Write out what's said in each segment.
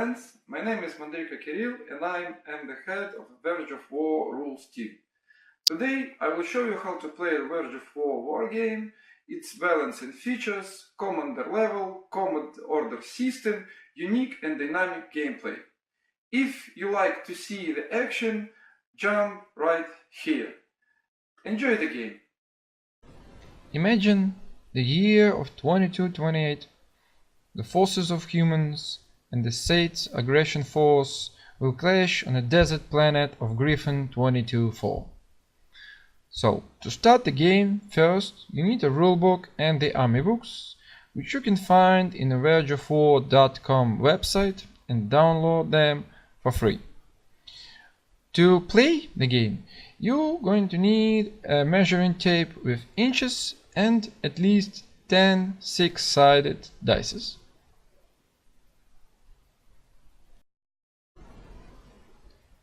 friends, my name is Kirill and I am the head of the Verge of War rules team. Today I will show you how to play the Verge of War wargame, its balance and features, commander level, command order system, unique and dynamic gameplay. If you like to see the action, jump right here. Enjoy the game. Imagine the year of 2228. The forces of humans and the Sate's aggression force will clash on a desert planet of Griffin 22-4. So, to start the game, first you need a rulebook and the army books, which you can find in the vergeofwar.com website and download them for free. To play the game, you're going to need a measuring tape with inches and at least 10 six-sided dice.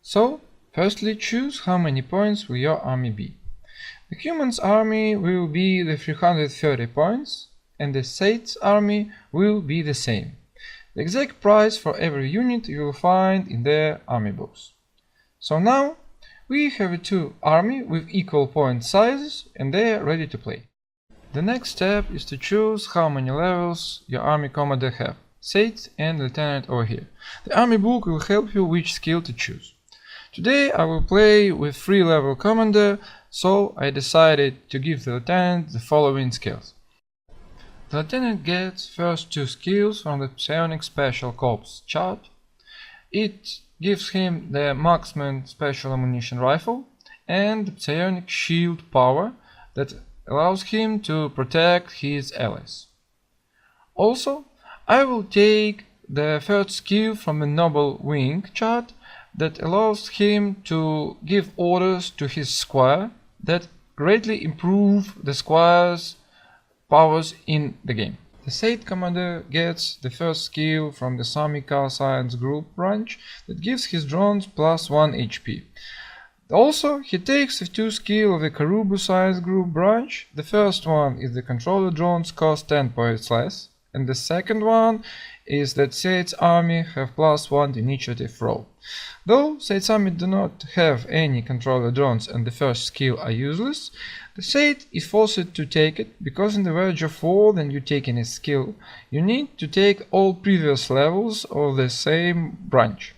So, firstly choose how many points will your army be. The humans' army will be the 330 points, and the Sate's army will be the same. The exact price for every unit you will find in their army books. So now, we have two armies with equal point sizes and they are ready to play. The next step is to choose how many levels your army commander have, Sate and Lieutenant over here. The army book will help you which skill to choose. Today I will play with 3-level commander, so I decided to give the Lieutenant the following skills. The Lieutenant gets first 2 skills from the Psionic Special Corps chart. It gives him the Marksman Special Ammunition Rifle and the Psionic Shield power that allows him to protect his allies. Also, I will take the third skill from the Noble Wing chart that allows him to give orders to his squire that greatly improve the squire's powers in the game. The Sate commander gets the first skill from the Samika Science Group branch that gives his drones +1 HP. Also, he takes the 2 skill of the Karubu Science Group branch. The first one is the controller drones cost 10 points less, and the second one is that Sate's army have +1 to initiative roll. Though Sate's army do not have any controller drones and the first skill are useless, the Sate is forced to take it because in the Verge of War, when you take any skill, you need to take all previous levels of the same branch.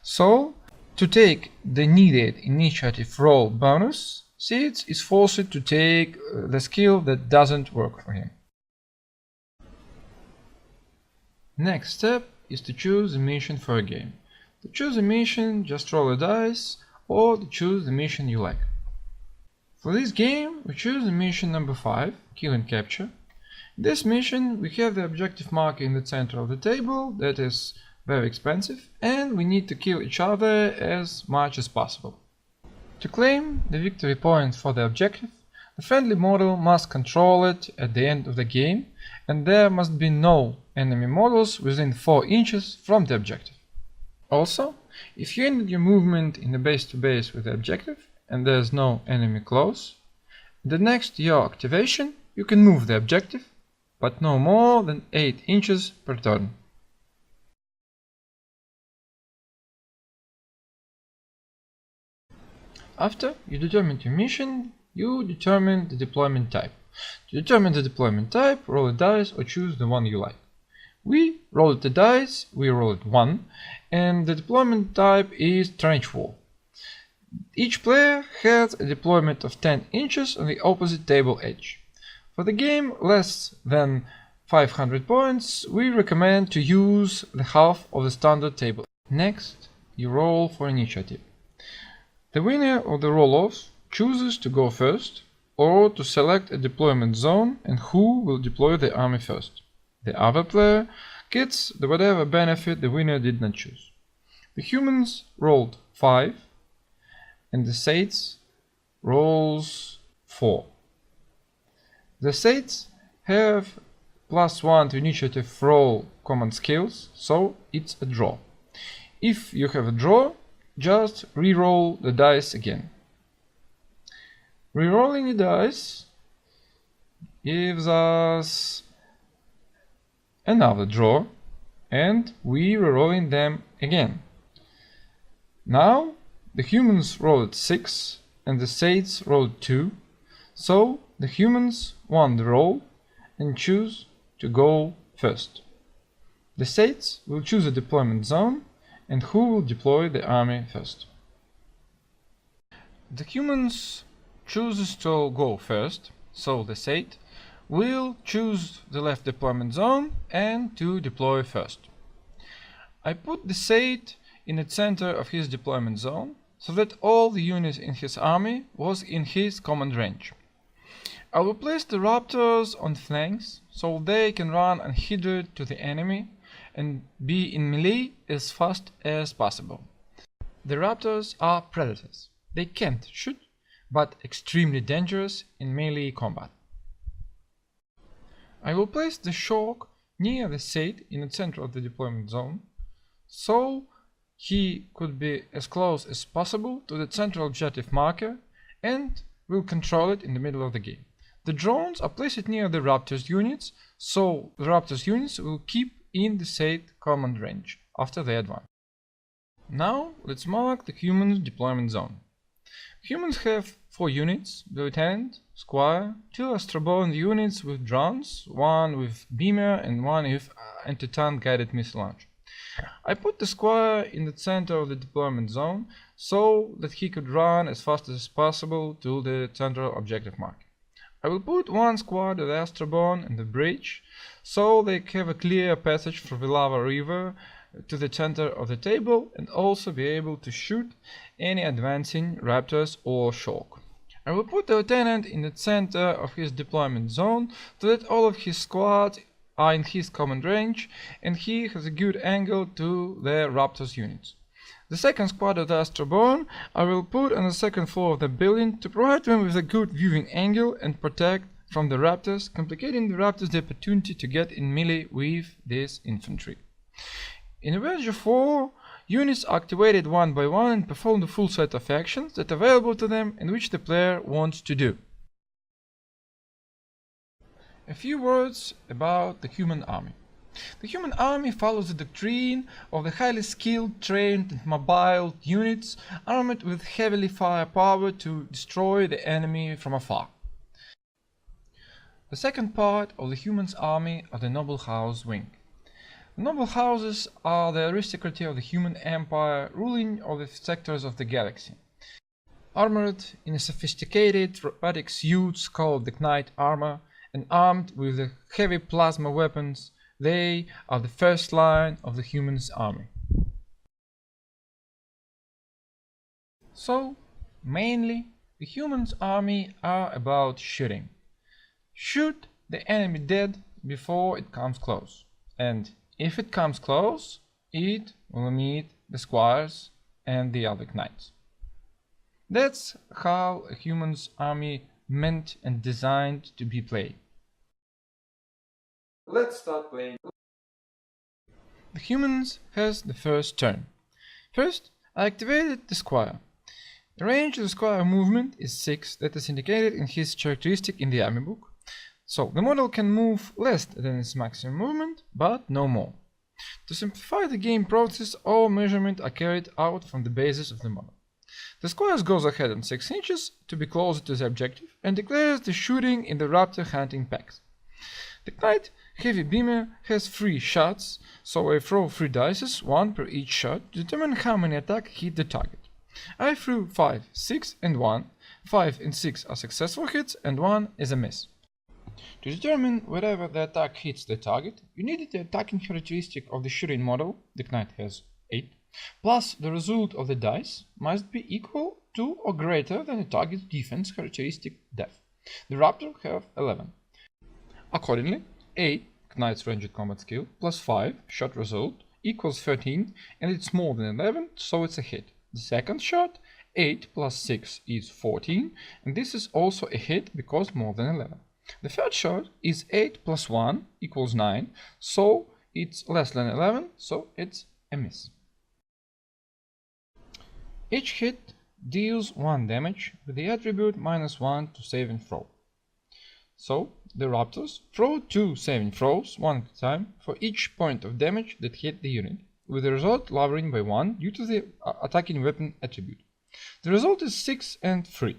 So, to take the needed initiative roll bonus, Sate is forced to take the skill that doesn't work for him. Next step is to choose a mission for a game. To choose a mission, just roll a dice, or to choose the mission you like. For this game, we choose the mission number 5, Kill and Capture. In this mission, we have the objective marker in the center of the table, that is very expensive, and we need to kill each other as much as possible. To claim the victory points for the objective, the friendly model must control it at the end of the game, and there must be no enemy models within 4 inches from the objective. Also, if you ended your movement in the base-to-base with the objective and there's no enemy close, the next your activation you can move the objective, but no more than 8 inches per turn. After you determine your mission, you determine the deployment type. To determine the deployment type, roll a dice or choose the one you like. We rolled the dice, we rolled 1, and the deployment type is trench war. Each player has a deployment of 10 inches on the opposite table edge. For the game less than 500 points, we recommend to use the half of the standard table. Next, you roll for initiative. The winner of the roll-off chooses to go first, or to select a deployment zone and who will deploy the army first. The other player gets whatever benefit the winner did not choose. The humans rolled 5 and the Sates rolls 4. The Sates have +1 to initiative roll command skills, so it's a draw. If you have a draw, just re-roll the dice again. Re-rolling the dice gives us another draw, and we rerolling them again. Now the humans rolled 6 and the Sates rolled 2, so the humans won the roll and choose to go first. The Sates will choose a deployment zone and who will deploy the army first. The humans chooses to go first, so the Sate will choose the left deployment zone and to deploy first. I put the Sate in the center of his deployment zone so that all the units in his army was in his command range. I will place the raptors on flanks so they can run unhindered to the enemy and be in melee as fast as possible. The raptors are predators. They can't shoot, but extremely dangerous in melee combat. I will place the Shock near the Sate in the center of the deployment zone, so he could be as close as possible to the central objective marker and will control it in the middle of the game. The drones are placed near the Raptors units, so the Raptors units will keep in the Sate command range after they advance. Now let's mark the human deployment zone. Humans have 4 units, the lieutenant, squire, 2 astrobone units with drones, 1 with beamer and 1 with anti-tank guided missile launcher. I put the squire in the center of the deployment zone so that he could run as fast as possible to the central objective marker. I will put 1 squad of the astrobone in the bridge so they have a clear passage through the lava river to the center of the table and also be able to shoot any advancing raptors or shock. I will put the lieutenant in the center of his deployment zone so that all of his squads are in his command range and he has a good angle to the raptors units. The second squad of the astrobone I will put on the second floor of the building to provide them with a good viewing angle and protect from the raptors, complicating the raptors the opportunity to get in melee with this infantry. In a Verge of War, units are activated one by one and perform the full set of actions that are available to them and which the player wants to do. A few words about the human army. The human army follows the doctrine of the highly skilled, trained and mobile units armed with heavily firepower to destroy the enemy from afar. The second part of the human's army are the noble house wing. The noble houses are the aristocracy of the human empire ruling over the sectors of the galaxy. Armored in a sophisticated robotic suits called the knight armor and armed with the heavy plasma weapons, they are the first line of the human's army. So, mainly, the human's army are about shooting. Shoot the enemy dead before it comes close, and if it comes close, it will meet the squires and the other knights. That's how a human's army meant and designed to be played. Let's start playing. The humans has the first turn. First, I activated the squire. The range of the squire movement is 6, that is indicated in his characteristic in the army book. So the model can move less than its maximum movement, but no more. To simplify the game process, all measurements are carried out from the basis of the model. The squire goes ahead on 6 inches to be closer to the objective and declares the shooting in the raptor hunting packs. The knight heavy beamer has 3 shots, so I throw 3 dice, 1 per each shot, to determine how many attacks hit the target. I threw 5, 6 and 1. 5 and 6 are successful hits and 1 is a miss. To determine whether the attack hits the target, you need the attacking characteristic of the shooting model, the knight has 8, plus the result of the dice must be equal to or greater than the target's defense characteristic def. The raptor have 11. Accordingly, 8, knight's ranged combat skill, plus 5, shot result, equals 13, and it's more than 11, so it's a hit. The second shot, 8 plus 6 is 14, and this is also a hit because more than 11. The third shot is 8 plus 1 equals 9, so it's less than 11, so it's a miss. Each hit deals 1 damage with the attribute -1 to save and throw. So the Raptors throw 2 saving throws, one at a time, for each point of damage that hit the unit, with the result lowering by 1 due to the attacking weapon attribute. The result is 6 and 3,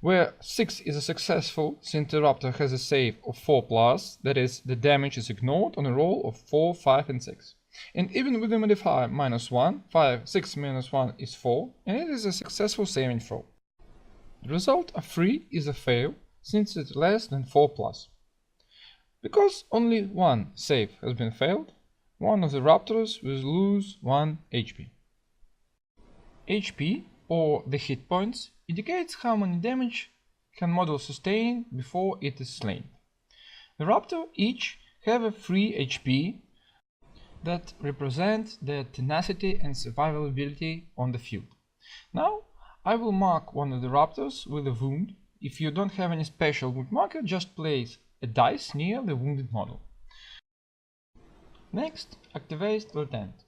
where 6 is a successful since the Raptor has a save of 4+, that is, the damage is ignored on a roll of 4, 5 and 6. And even with the modifier -1, 6 minus 1 is 4, and it is a successful saving throw. The result of 3 is a fail, since it's less than 4+. Because only one save has been failed, one of the Raptors will lose 1 HP. HP, or the hit points, indicates how many damage can model sustain before it is slain. The Raptor each have a 3 HP that represent their tenacity and survivability on the field. Now, I will mark one of the Raptors with a wound. If you don't have any special wound marker, just place a dice near the wounded model. Next, activate the Lieutenant.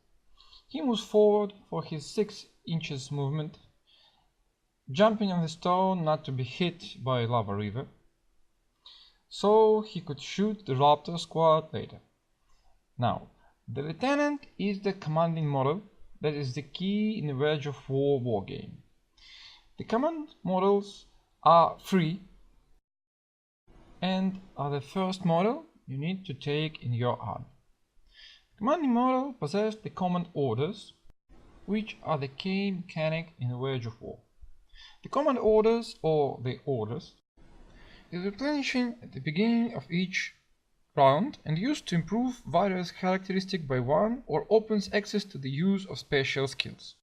He moves forward for his 6 inches movement, jumping on the stone not to be hit by lava river, so he could shoot the Raptor squad later. Now, the Lieutenant is the commanding model that is the key in the Verge of War wargame. The command models are 3 and are the first model you need to take in your army. The commanding model possesses the command orders, which are the key mechanic in the Verge of War. The command orders, or the orders, is replenishing at the beginning of each round and used to improve various characteristics by 1 or opens access to the use of special skills.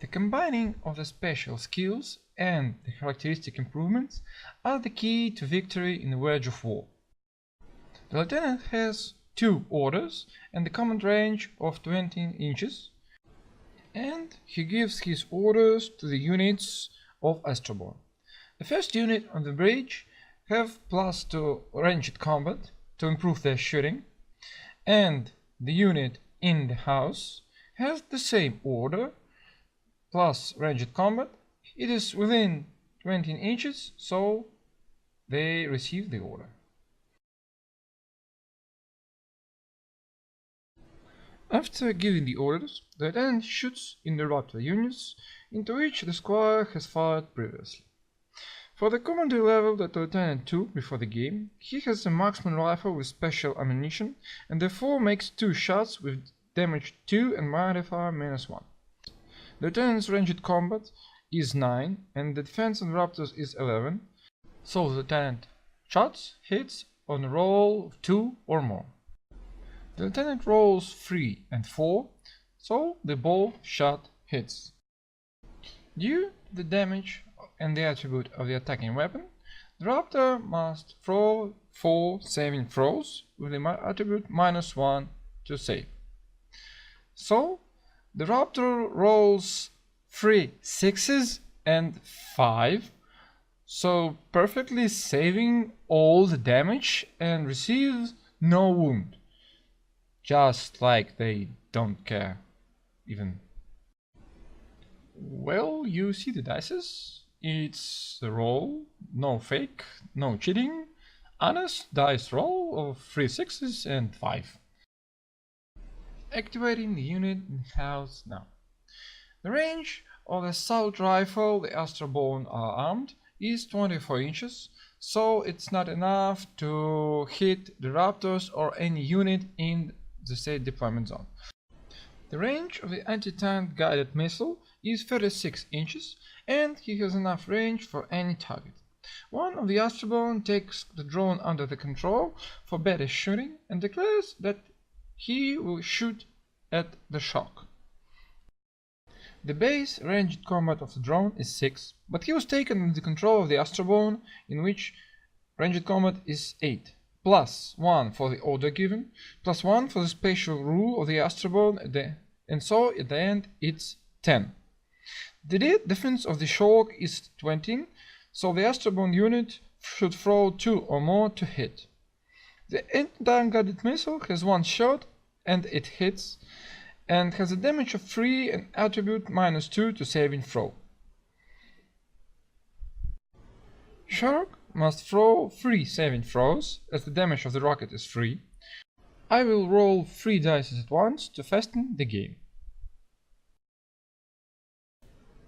The combining of the special skills and the characteristic improvements are the key to victory in the Verge of War. The Lieutenant has 2 orders and the command range of 20 inches, and he gives his orders to the units of Astroborn. The first unit on the bridge have +2 ranged combat to improve their shooting, and the unit in the house has the same order plus ranged combat. It is within 20 inches, so they receive the order. After giving the orders, the Lieutenant shoots in the Raptor units into which the squire has fired previously. For the commander level that the Lieutenant took before the game, he has a marksman rifle with special ammunition and therefore makes 2 shots with damage 2 and modifier -1. The Lieutenant's ranged combat is 9 and the defense on Raptors is 11, so the Lieutenant shots hits on a roll of 2 or more. The Lieutenant rolls 3 and 4, so the both shot hits. Due to the damage and the attribute of the attacking weapon, the Raptor must throw 4 saving throws with the attribute -1 to save. So the Raptor rolls 3 6s and 5, so perfectly saving all the damage and receives no wound. Just like they don't care, even. Well, you see the dices. It's a roll, no fake, no cheating. Honest dice roll of 3 6s and 5. Activating the unit in house now. The range of the assault rifle the Astroborn are armed is 24 inches, so it's not enough to hit the Raptors or any unit in the Sate deployment zone. The range of the anti-tank guided missile is 36 inches, and he has enough range for any target. One of the Astroborn takes the drone under the control for better shooting and declares that he will shoot at the shock. The base ranged combat of the drone is 6, but he was taken under the control of the Astroborn, in which ranged combat is 8. +1 for the order given, +1 for the special rule of the Astroborn, and so at the end it's 10. The defense of the shock is 20, so the Astroborn unit should throw 2 or more to hit. The anti-tank guided missile has 1 shot and it hits, and has a damage of 3 and attribute -2 to saving throw. Shark must throw 3 saving throws, as the damage of the rocket is 3. I will roll 3 dice at once to fasten the game.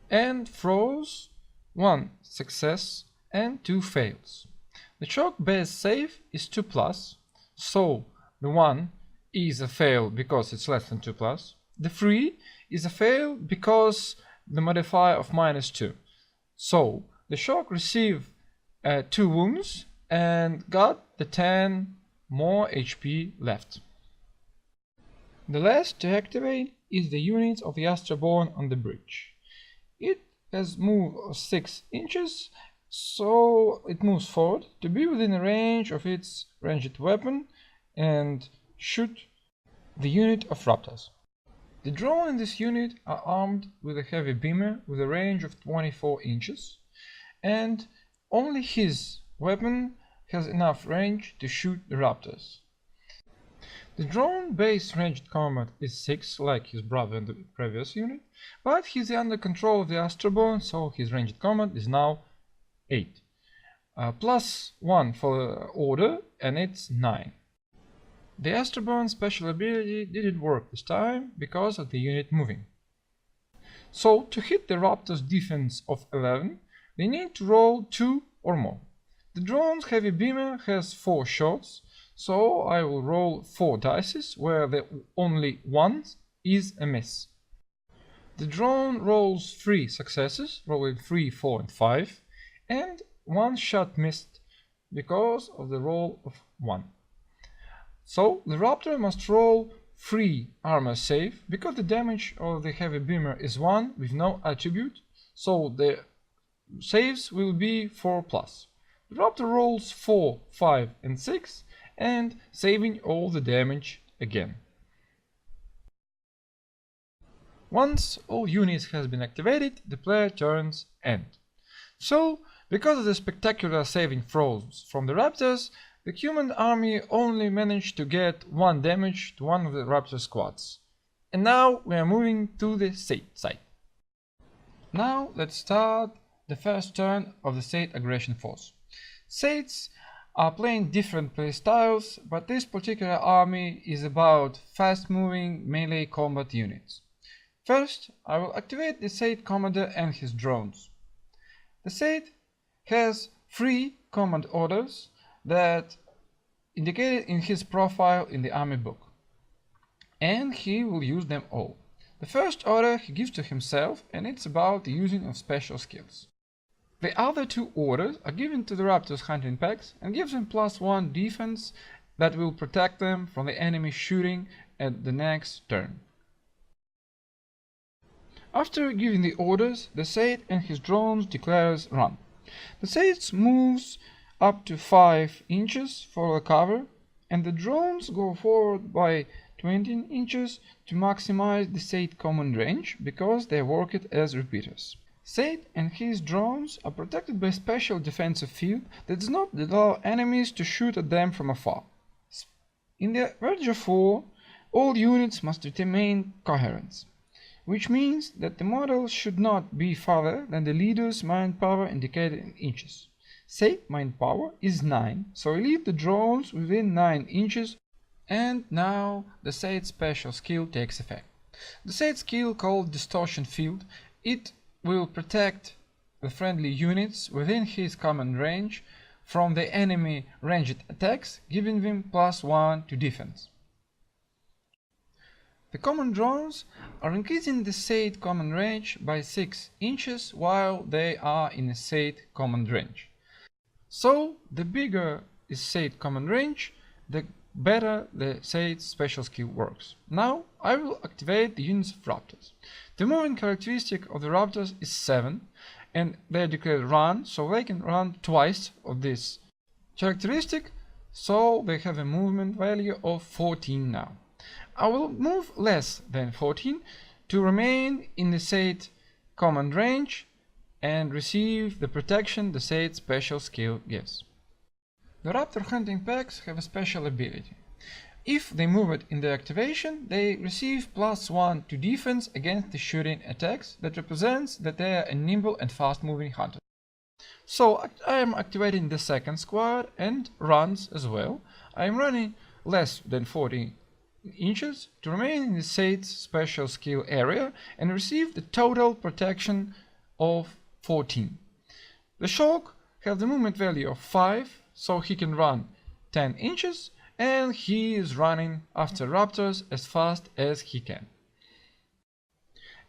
And throws 1 success and 2 fails. The shock base save is 2+, so the 1 is a fail because it's less than 2+. The 3 is a fail because the modifier of -2. So the shock received 2 wounds and got the 10 more HP left. The last to activate is the unit of the Astroborn on the bridge. It has moved 6 inches, so it moves forward to be within a range of its ranged weapon and shoot the unit of raptors. The drone in this unit are armed with a heavy beamer with a range of 24 inches, and only his weapon has enough range to shoot the raptors. The drone base ranged combat is 6, like his brother in the previous unit, but he's under control of the Astroborn, so his ranged combat is now 8. +1 for the order, and it's 9. The Astroborn special ability didn't work this time because of the unit moving. So to hit the Raptor's defense of 11, they need to roll 2 or more. The drone's heavy beamer has 4 shots, so I will roll 4 dice where the only one is a miss. The drone rolls 3 successes, rolling 3, 4 and 5, and 1 shot missed because of the roll of 1. So the Raptor must roll 3 armor save because the damage of the heavy beamer is 1 with no attribute, so the saves will be 4+. The Raptor rolls 4, 5 and 6 and saving all the damage again. Once all units has been activated, the player turns end. So, because of the spectacular saving throws from the Raptors, the human army only managed to get 1 damage to one of the Raptor squads. And now we are moving to the Sate side. Now let's start the first turn of the Sate aggression force. Sates are playing different playstyles, but this particular army is about fast-moving melee combat units. First, I will activate the Sate commander and his drones. The Sate has 3 command orders that indicated in his profile in the army book, and he will use them all. The first order he gives to himself, and it's about the using of special skills. The other 2 orders are given to the Raptors hunting packs and gives them +1 defense that will protect them from the enemy shooting at the next turn. After giving the orders, the Sate and his drones declares run. The Sate moves up to 5 inches for the cover, and the drones go forward by 20 inches to maximize the Sate command range because they work it as repeaters. Sate and his drones are protected by a special defensive field that does not allow enemies to shoot at them from afar. In the Verge of War, all units must retain coherence, which means that the model should not be farther than the leader's mind power indicated in inches. Sate mind power is 9, so leave the drones within 9 inches, and now the Sate special skill takes effect. The Sate skill called Distortion Field, it will protect the friendly units within his command range from the enemy ranged attacks, giving them +1 to defense. The command drones are increasing the Sate command range by 6 inches while they are in a Sate command range. So the bigger is Sate command range, the better the Sate special skill works. Now I will activate the units of Raptors. The moving characteristic of the Raptors is 7, and they are declared run, so they can run twice of this characteristic, so they have a movement value of 14 now. I will move less than 14 to remain in the Sate command range and receive the protection the Sate special skill gives. The Raptor hunting packs have a special ability. If they move it in the activation, they receive +1 to defense against the shooting attacks that represents that they are a nimble and fast moving hunter. So I am activating the second squad and runs as well. I am running less than 40 inches to remain in the Sate's special skill area and receive the total protection of 14. The Shulk has the movement value of 5, so he can run 10 inches, and he is running after raptors as fast as he can.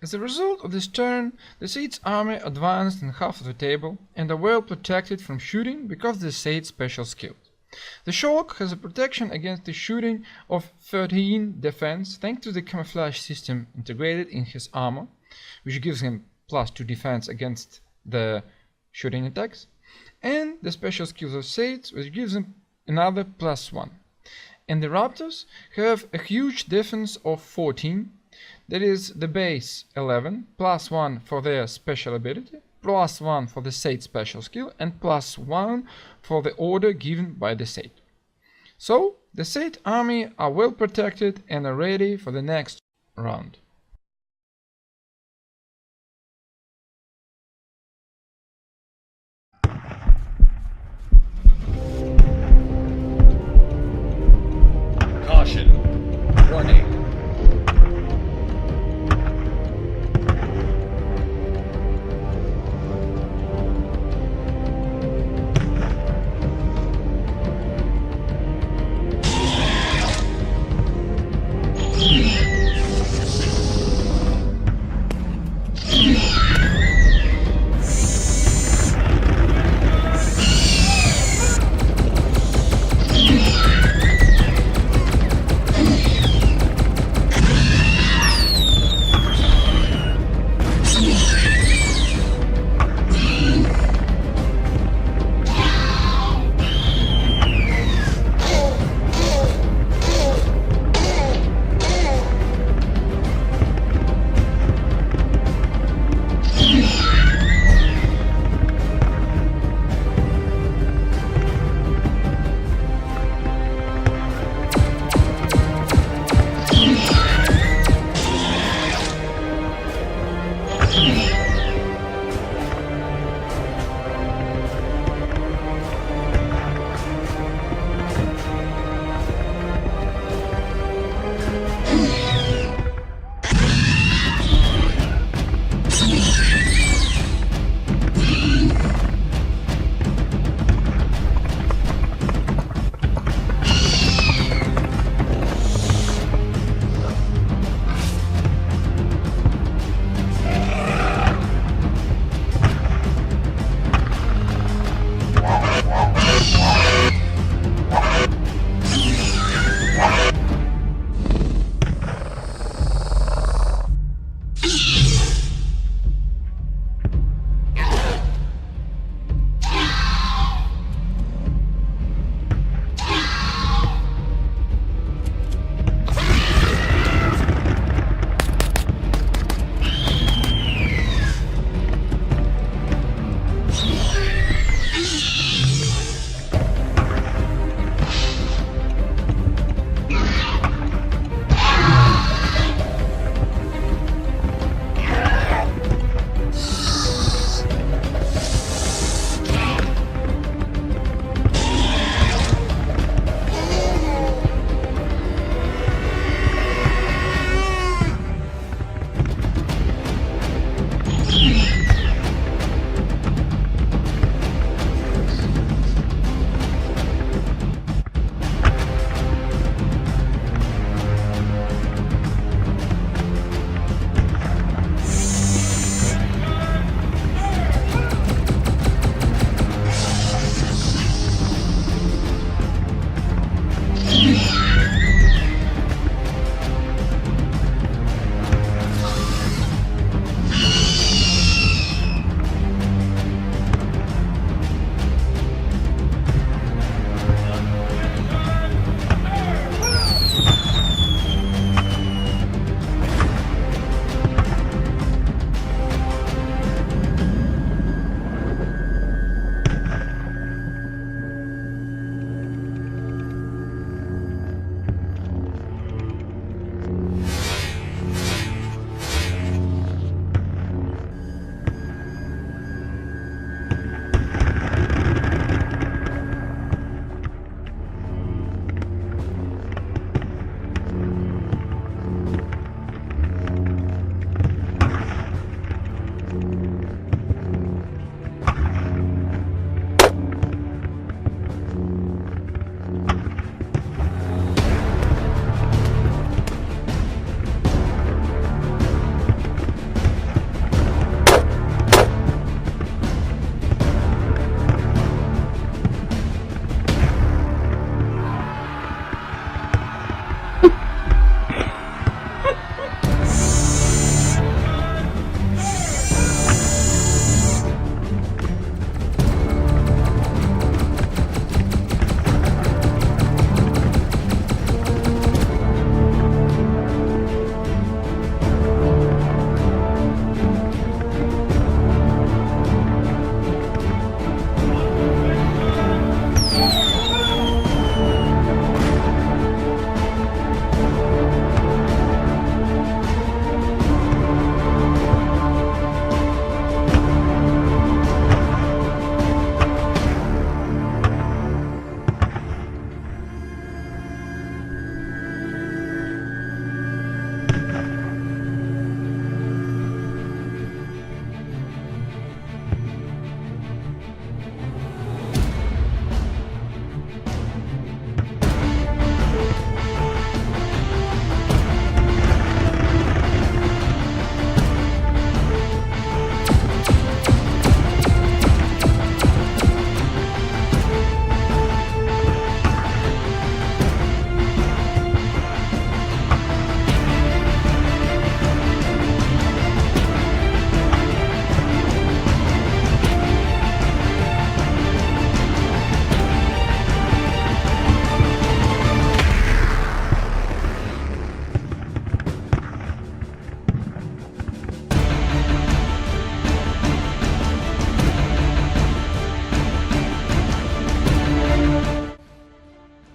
As a result of this turn, the Sate's army advanced in half of the table and are well protected from shooting because of the Sate's special skills. The Shulk has a protection against the shooting of 13 defense thanks to the camouflage system integrated in his armor, which gives him +2 defense against the shooting attacks, and the special skills of Sate, which gives him another +1. And the Raptors have a huge defense of 14, that is the base 11, +1 for their special ability, +1 for the Sate special skill, and +1 for the order given by the Sate. So, the Sate army are well protected and are ready for the next round. Caution. Warning.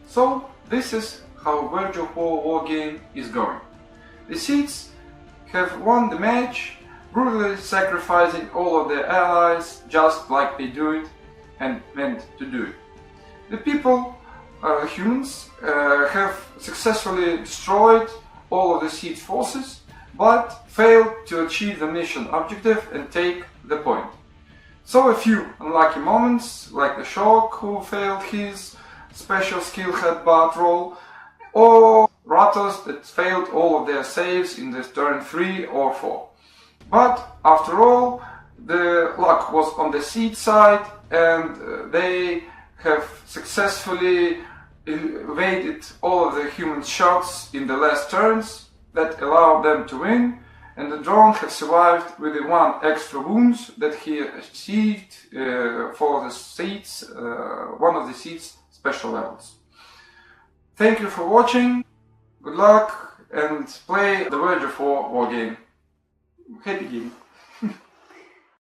So this is how Verge of War wargame is going. The Sates have won the match, brutally sacrificing all of their allies just like they do it and meant to do it. The people, humans, have successfully destroyed all of the Sate's forces, but failed to achieve the mission objective and take the point. So a few unlucky moments, like the Shark who failed his special skill headbutt roll, or Raptors that failed all of their saves in the turn 3 or 4. But after all, the luck was on the Sate side, and they have successfully evaded all of the human shots in the last turns that allowed them to win, and the drone have survived with the 1 extra wounds that he achieved for the Sate's, one of the Sate's special levels. Thank you for watching, good luck, and play the Verge of War wargame. Happy gaming!